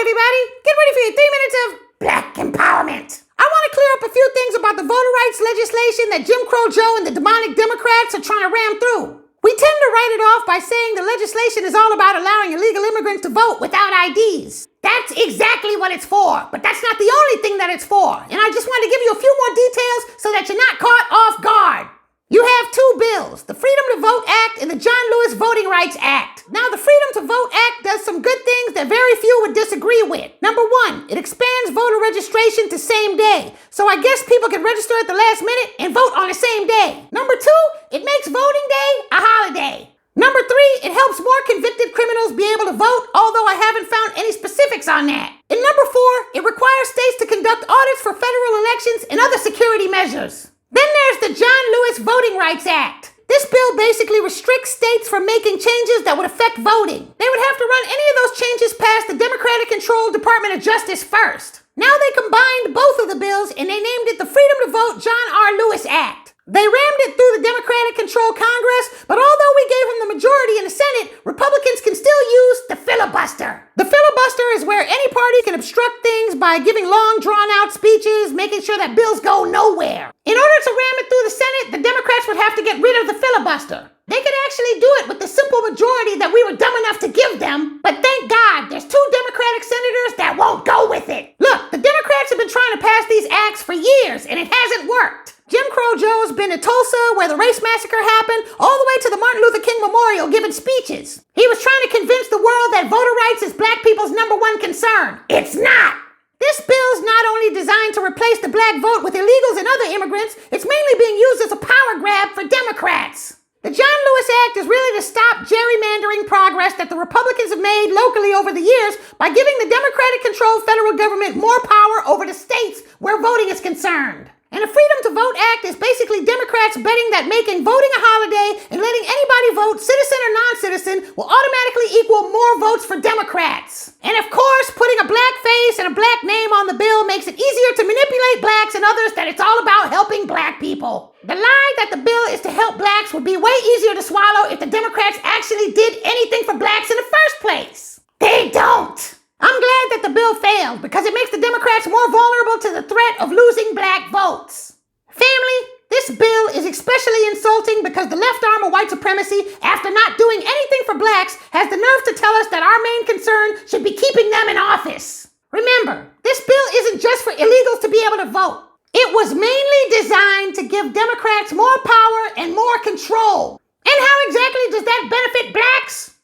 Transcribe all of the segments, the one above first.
everybody. Get ready for your 3 minutes of black empowerment. I want to clear up a few things about the voter rights legislation that Jim Crow Joe and the demonic Democrats are trying to ram through. We tend to write it off by saying the legislation is all about allowing illegal immigrants to vote without IDs. That's exactly what it's for, but that's not the only thing that it's for. And I just wanted to give you a few more details so that you're not caught off guard. You have two bills, the Freedom to Vote Act and the John Lewis Voting Rights Act. Now, the Freedom to Vote Act does some good things that very few would disagree with. Number one, it expands voter registration to same day. So I guess people can register at the last minute and vote on the same day. Number two, it makes voting day a holiday. Number three, it helps more convicted criminals be able to vote, although I haven't found any specifics on that. And number four, it requires states to conduct audits for federal elections and other security measures. Then there's the John Lewis Voting Rights Act. This bill basically restricts states from making changes that would affect voting. They would have to run any of those changes past the Democratic-controlled Department of Justice first. Now they combined both of the bills and they named it the Freedom to Vote John R. Lewis Act. They rammed it through the Democratic-controlled Congress, but although we gave them the majority in the Senate, Republicans can still use the filibuster. The filibuster is where any party can obstruct things by giving long, drawn-out speeches, making sure that bills go nowhere. In order to ram it through the Senate, the Democrats would have to get rid of the filibuster. They could actually do it with the simple majority that we were dumb enough to give them, but thank God there's two Democratic senators that won't go with it. Look, the Democrats have been trying to pass these acts for years, and it hasn't worked. Jim Crow Joe's been to Tulsa, where the race massacre happened, all the way to the Martin Luther King Memorial giving speeches. He was trying to convince the world that voter rights is black people's #1 concern. It's not. This bill's not only designed to replace the black vote with illegals and other immigrants, it's mainly being used as a power grab for Democrats. The John Lewis Act is really to stop gerrymandering progress that the Republicans have made locally over the years by giving the Democratic-controlled federal government more power over the states where voting is concerned. And the Freedom to Vote Act is basically Democrats betting that making voting a holiday and letting anybody vote, citizen or non-citizen, will automatically equal more votes for Democrats. And of course, putting a black face and a black name on the bill makes it easier to manipulate blacks and others that it's all about helping black people. The lie that the bill is to help blacks would be way easier to swallow if the Democrats actually did anything for blacks in the first place. They don't. I'm glad that the bill failed because it makes the Democrats more vulnerable to the threat of losing black votes. Family, this bill is especially insulting because the left arm of white supremacy, after not doing anything for blacks, has the nerve to tell us that our main concern should be keeping them in office. Remember, this bill isn't just for illegals to be able to vote. It was mainly designed to give Democrats more power and more control. And how exactly does that benefit blacks?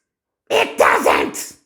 It doesn't!